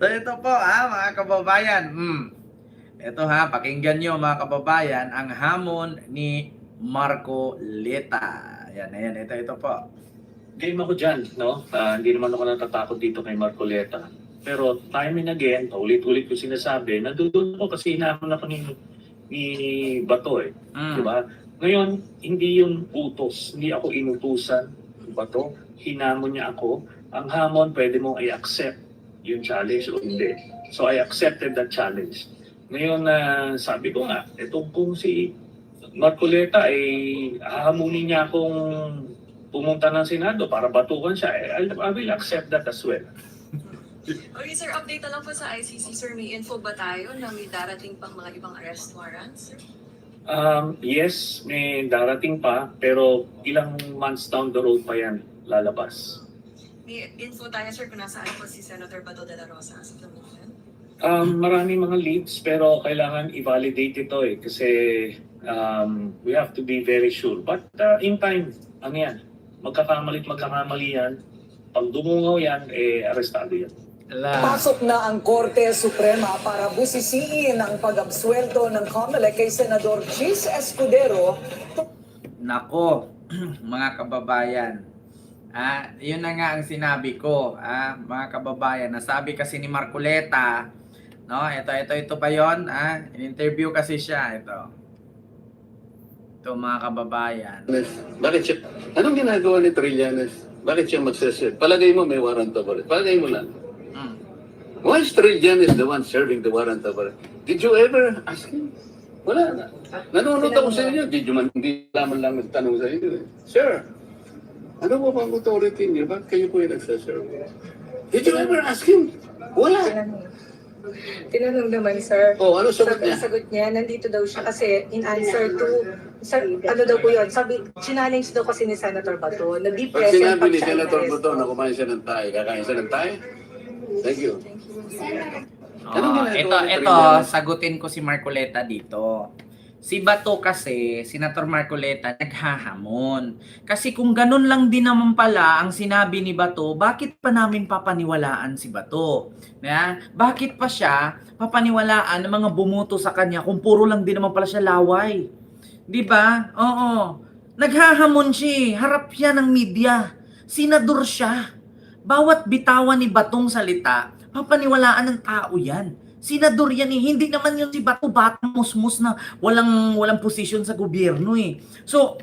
So ito po mga kababayan. Ito pakinggan nyo mga kababayan ang hamon ni Marco Leta. Ayan, ito po. Game ako dyan, no? Hindi naman ako natatakot dito kay Marcoleta. Pero time and again, ulit-ulit ko sinasabi, nandun ako kasi hinahamon ako ni Bato eh. Diba? Ngayon, hindi yung utos. Hindi ako inutusan ni Bato. Hinamon niya ako. Ang hamon, pwede mong i-accept yung challenge o hindi. So I accepted that challenge. Ngayon, sabi ko nga, itong kung si Marcoleta ay hahamunin niya akong pumunta ng Senado para batukan siya, I will accept that as well. Okay, sir, update na lang po sa ICC. Sir, may info ba tayo na may darating pang mga ibang arrest warrants, sir? Yes, may darating pa, pero ilang months down the road pa yan lalabas. May info tayo, sir, kung nasaan po si Senator Bato de la Rosa sa moment? Marami mga leads, pero kailangan i-validate ito eh, kasi we have to be very sure. But in time, ano yan, magkakamali yan. Pag dumungaw yan, arestado yan. Pasok na ang Korte Suprema para busisiin ang pag-absueldo ng COMELEC kay Senador Chis Escudero. Nako, mga kababayan. Yun na nga ang sinabi ko, mga kababayan. Nasabi kasi ni Marcoleta, no? Ito pa yon, in-interview kasi siya, Ito mga kababayan. Bakit siya? Anong ginagawa ni Trillanes? Bakit siya magsasit? Palagay mo may warrant of arrest. Palagay mo lang. Why is Trillanes the one serving the warrant of arrest? Did you ever ask him? Wala na. Nanonood ako sa inyo. Hindi naman lang nagtanong sa inyo. Sir, ano po bang authority niyo? Bakit kayo po yung nagsaserve? Did you ever ask him? Wala. Tinanong naman, sir. Oh, ano sagot niya? Sagot niya, nandito daw siya kasi in answer to, ano daw po yun, sabi, challenge daw kasi ni Senator Bato, na be Pag present sinabi ni siya Senator in-arrest. Bato na kumain siya ng tayo, kakain siya ng tayo? Thank you. Ito, sagutin ko si Marcoleta dito. Si Bato kasi, Senator Marcoleta, naghahamon. Kasi kung ganun lang din naman pala ang sinabi ni Bato, bakit pa namin papaniwalaan si Bato? Bakit pa siya papaniwalaan ng mga bumuto sa kanya kung puro lang din naman pala siya laway? Diba? Oo. Naghahamon siya. Harap yan ng media. Senador siya. Bawat bitawan ni Batong salita, papaniwalaan ng tao yan. Senador yan eh. Hindi naman yun si Bato, batang musmus na walang posisyon sa gobyerno eh. So,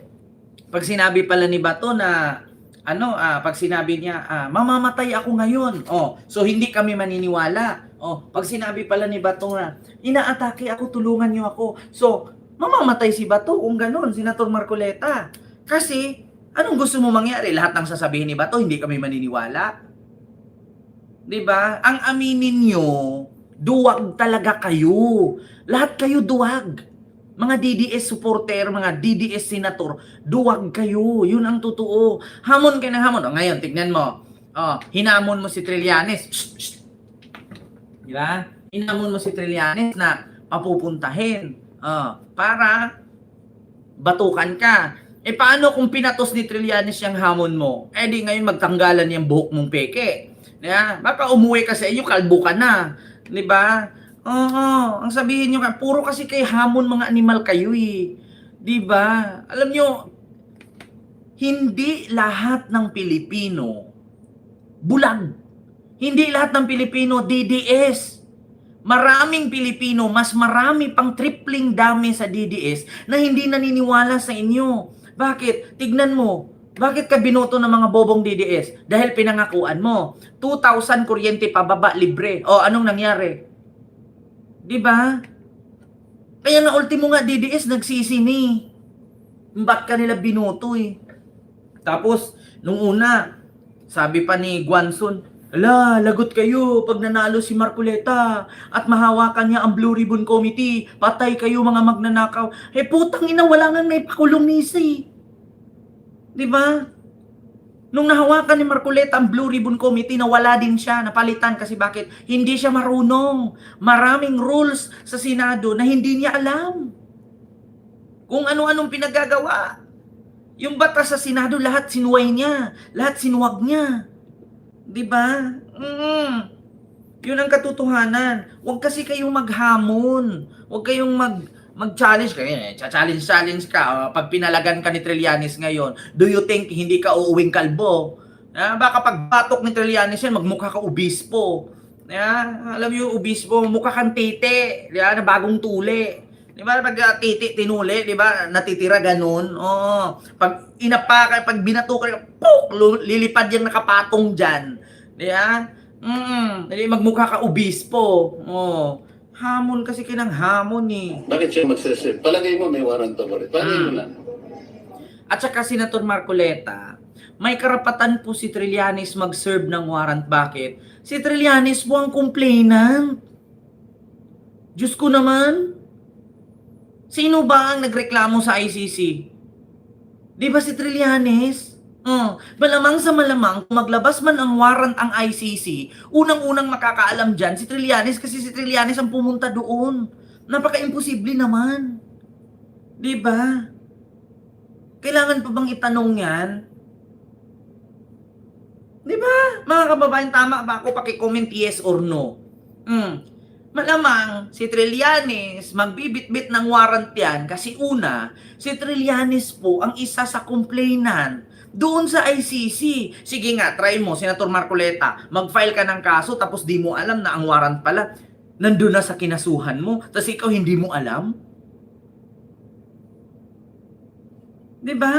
pag sinabi pala ni Bato na pag sinabi niya, mamamatay ako ngayon. So hindi kami maniniwala. Pag sinabi pala ni Bato na inaatake ako, tulungan niyo ako. So, mamamatay si Bato kung gano'n, Senator Marcoleta. Kasi anong gusto mo mangyari? Lahat ng sasabihin ni Bato, hindi kami maniniwala. 'Di ba? Ang aminin niyo, duwag talaga kayo. Lahat kayo duwag. Mga DDS supporter, mga DDS senator, duwag kayo. Yun ang totoo. Hamon kayo ng hamon. Ngayon, tignan mo. Hinamon mo si Trillanes. Diba? Hinamon mo si Trillanes na papupuntahin. Para batukan ka. Paano kung pinatos ni Trillanes yung hamon mo? Di ngayon magtanggalan yung buhok mong peke. Baka umuwi ka sa iyo, kalbo ka na. Diba? Oo, ang sabihin nyo, puro kasi kay hamon mga animal kayo eh. Diba? Alam nyo, hindi lahat ng Pilipino bulag. Hindi lahat ng Pilipino DDS. Maraming Pilipino, mas marami pang tripling dami sa DDS na hindi naniniwala sa inyo. Bakit? Tignan mo. Bakit ka binoto ng mga bobong DDS? Dahil pinangakuan mo. 2,000 kuryente pababa, libre. Anong nangyari? Diba? Kaya nga ultimo nga DDS nagsisi ni. Ba't ka nila binoto eh? Tapos, nung una, sabi pa ni Guanzon, lagot kayo pag nanalo si Marcoleta at mahawakan niya ang Blue Ribbon Committee. Patay kayo mga magnanakaw. Putang ina, wala nga naipakulong nisa eh. Diba? Nung nahawakan ni Marcoleta ang Blue Ribbon Committee, nawala din siya, napalitan kasi bakit? Hindi siya marunong. Maraming rules sa Senado na hindi niya alam. Kung ano-anong pinagagawa. Yung batas sa Senado, lahat sinuway niya. Lahat sinuwag niya. Diba? Yun ang katotohanan. Huwag kasi kayong maghamon. Huwag kayong mag-challenge kayo. Challenge ka. Pag pinalagan ka ni Trillanes ngayon, do you think hindi ka uuwing kalbo? Baka pag batok ni Trillanes yan, magmukha ka obispo. Alam mo yung obispo, mukha kang titi. Na bagong tuli. Di ba? Pag titi, tinuli, di ba? Natitira ganun. Oo. Pag inapa ka, pag binato ka, lilipad yung nakapatong dyan. Di ba? Magmukha ka obispo. Oh. Hamon kasi kinang hamon eh. Bakit siya magse-serve? Palagay mo may warrant of arrest. Palagay mo lang. At saka Senator Marcoleta, may karapatan po si Trillanes mag-serve ng warrant. Bakit? Si Trillanes po ang complainant. Diyos ko naman. Sino ba ang nagreklamo sa ICC? Di ba si Trillanes? Malamang sa malamang, kung maglabas man ang warrant ang ICC, unang-unang makakaalam dyan si Trillanes kasi si Trillanes ang pumunta doon. Napaka-imposible naman. Di ba? Kailangan pa bang itanong yan? Di ba? Mga kababayan, tama ba ako? Paki-comment yes or no. Malamang si Trillanes magbibit-bit ng warrant yan kasi una, si Trillanes po ang isa sa complainant doon sa ICC. Sige nga, try mo, Senator Marcoleta, mag-file ka ng kaso tapos di mo alam na ang warrant pala nandun na sa kinasuhan mo, tapos ikaw hindi mo alam? Di ba?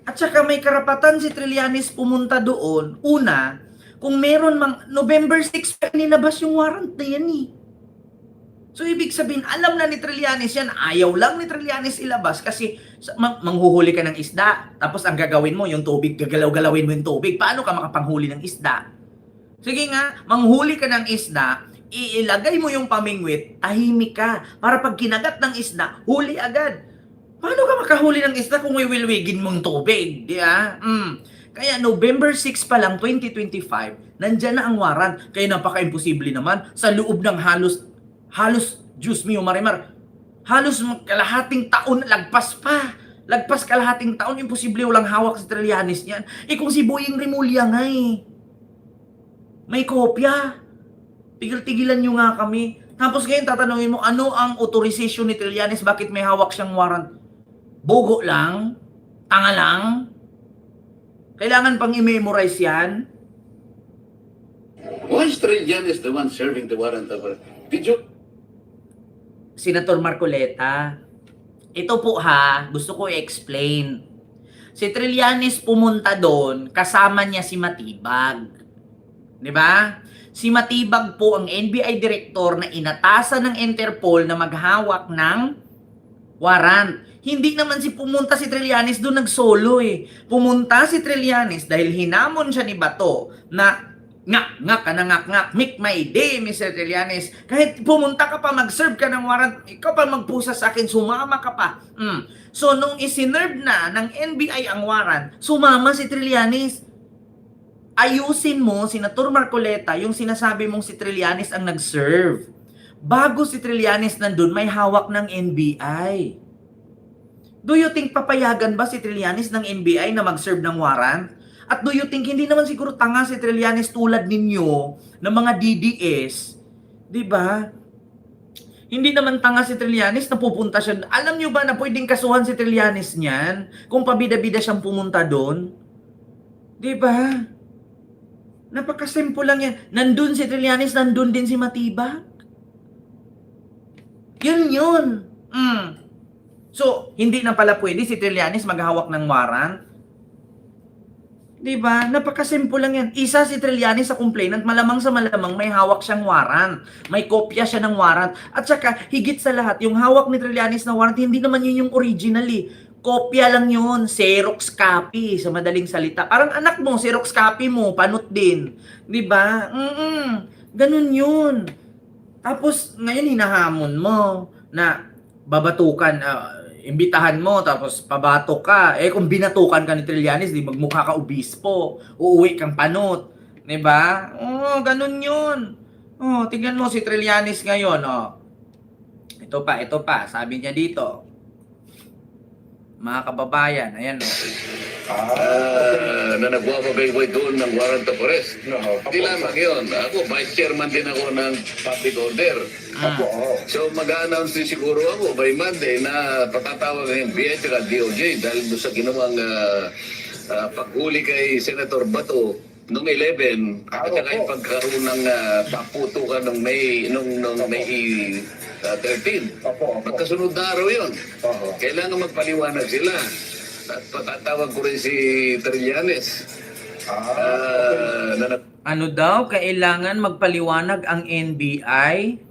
At saka may karapatan si Trillanes pumunta doon. Una, kung meron November 6 pa nilabas yung warrant na yan eh. So ibig sabihin, alam na ni Trillanes yan, ayaw lang ni Trillanes ilabas kasi manghuhuli ka ng isda. Tapos ang gagawin mo, yung tubig, gagalaw-galawin mo yung tubig. Paano ka makapanghuli ng isda? Sige nga, manghuli ka ng isda, iilagay mo yung pamingwit, tahimik ka. Para pag kinagat ng isda, huli agad. Paano ka makahuli ng isda kung wiwilwigin mong tubig? Di ba? Kaya November 6 pa lang, 2025, nandyan na ang warrant. Kaya napaka-imposible naman sa loob ng halos, Diyos mio Marimar, halos kalahating taon, lagpas kalahating taon, imposible walang hawak si Trillanes niyan. Kung si Boying Rimulya nga eh. May kopya. Tigil-tigilan nyo nga kami. Tapos ngayon tatanungin mo, ano ang authorization ni Trillanes? Bakit may hawak siyang warrant? Bogo lang? Tanga lang? Kailangan pang i-memorize yan? Why is Trillanes the one serving the warrant of arrest? Did you... Senator Marcoleta, ito po gusto ko i-explain. Si Trillanes pumunta doon, kasama niya si Matibag. Di ba? Si Matibag po ang NBI director na inatasan ng Interpol na maghawak ng warrant. Hindi naman pumunta si Trillanes doon nag-solo eh. Pumunta si Trillanes dahil hinamon siya ni Bato na ngak, make my day, Mr. Trillanes. Kahit pumunta ka pa, mag-serve ka ng warrant, ikaw pa magpusa sa akin, sumama ka pa. So, nung isinerve na ng NBI ang warrant, sumama si Trillanes. Ayusin mo, Senator Marcoleta, yung sinasabi mong si Trillanes ang nag-serve. Bago si Trillanes nandun, may hawak ng NBI. Do you think papayagan ba si Trillanes ng NBI na mag-serve ng warrant? At do you think hindi naman siguro tanga si Trillanes tulad ninyo ng mga DDS? 'Di ba? Hindi naman tanga si Trillanes na pupunta siya. Alam niyo ba na pwedeng kasuhan si Trillanes niyan kung pabida-bida siyang pumunta doon? 'Di ba? Napakasimple lang yan. Nandun si Trillanes, nandun din si Matibag. Yun. So, hindi na pala pwede si Trillanes maghawak ng warrant. Diba? Napakasimple lang yan. Isa si Trillanes sa complainant, malamang sa malamang may hawak siyang warrant. May kopya siya ng warrant. At saka, higit sa lahat, yung hawak ni Trillanes na warrant, hindi naman yun yung original eh. Kopya lang yun. Xerox copy, sa madaling salita. Parang anak mo, Xerox copy mo, panot din. Diba? Ganun yun. Tapos, ngayon hinahamon mo na babatukan, imbitahan mo, tapos pabatok ka. Kung binatukan ka ni Trillanes, di magmukha ka obispo, uuwi kang panot. Diba? Ganun yun. Tingnan mo si Trillanes ngayon, Ito pa, sabi niya dito. mga kababayan. Ayan, oh. Na nagwawabayway doon ng warrant of arrest. Hindi lamang yun. Ako, vice chairman din ako ng public order. So mag-a-announce din siguro ako by Monday na patatawag ng NBI at DOJ dahil doon sa ginawang paghuli kay Senator Bato noong 11 at saka yung pagkaroon ng paputukan nung May 13. Magkasunod na araw yun. Kailangan magpaliwanag sila. At patatawag ko rin si Trillanes. Ano daw, kailangan magpaliwanag ang NBI?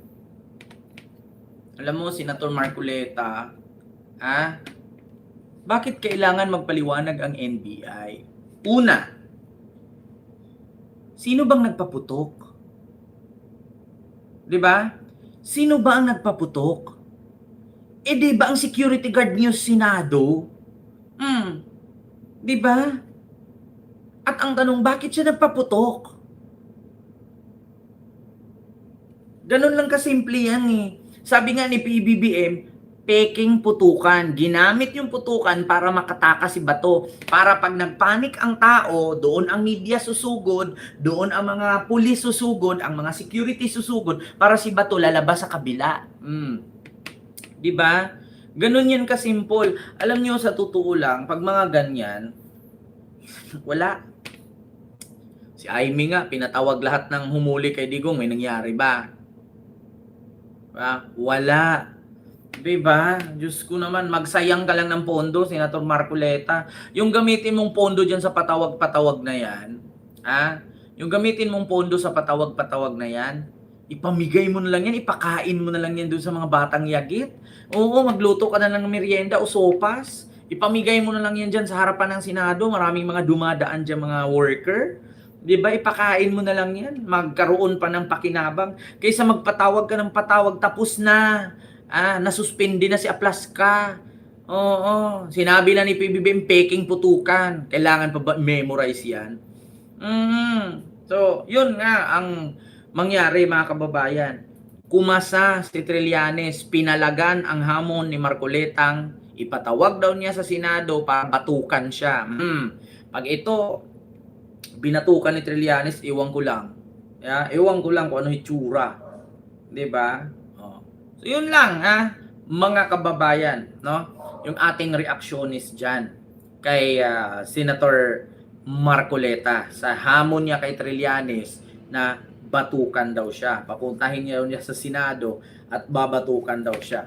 Alam mo, Senator Marcoleta, bakit kailangan magpaliwanag ang NBI? Una, sino bang nagpaputok? 'Di ba? Sino ba ang nagpaputok? Di ba ang security guard niyo Senado? 'Di ba? At ang tanong, bakit siya nagpaputok? Ganun lang kasimple yan eh. Sabi nga ni PBBM, peking putukan. Ginamit yung putukan para makatakas si Bato. Para pag nagpanik ang tao, doon ang media susugod, doon ang mga pulis susugod, ang mga security susugod, para si Bato lalabas sa kabila. Diba? Ganun yan kasimple. Alam nyo, sa totoo lang, pag mga ganyan, wala. Si Aimee nga, pinatawag lahat ng humuli kay Digong. May nangyari ba? Wala. Diba? Diyos ko naman, magsayang ka lang ng pondo, Senator Marcoleta. Yung gamitin mong pondo dyan sa patawag-patawag na yan, yung gamitin mong pondo sa patawag-patawag na yan, ipamigay mo na lang yan, ipakain mo na lang yan doon sa mga batang yagit. Oo, magluto ka na lang ng merienda o sopas. Ipamigay mo na lang yan dyan sa harapan ng Senado. Maraming mga dumadaan dyan, mga worker. Diba, ipakain mo na lang yan. Magkaroon pa ng pakinabang. Kaysa magpatawag ka ng patawag, tapos na. Nasuspindi na si Aplaska. Oo, sinabi na ni PBBM, peking putukan. Kailangan pa ba memorize yan? So, yun nga ang mangyari mga kababayan. Kumasa si Trillanes, pinalagan ang hamon ni Marcoletang, ipatawag daw niya sa Senado para batukan siya. Pag ito, binatukan ni Trillanes, iwan ko lang. Iwan ko lang kung ano hitsura. 'Di ba? So yun lang mga kababayan, no? Yung ating reactionist diyan kay Senator Marcoleta sa hamon niya kay Trillanes na batukan daw siya. Papuntahin niya sa Senado at babatukan daw siya.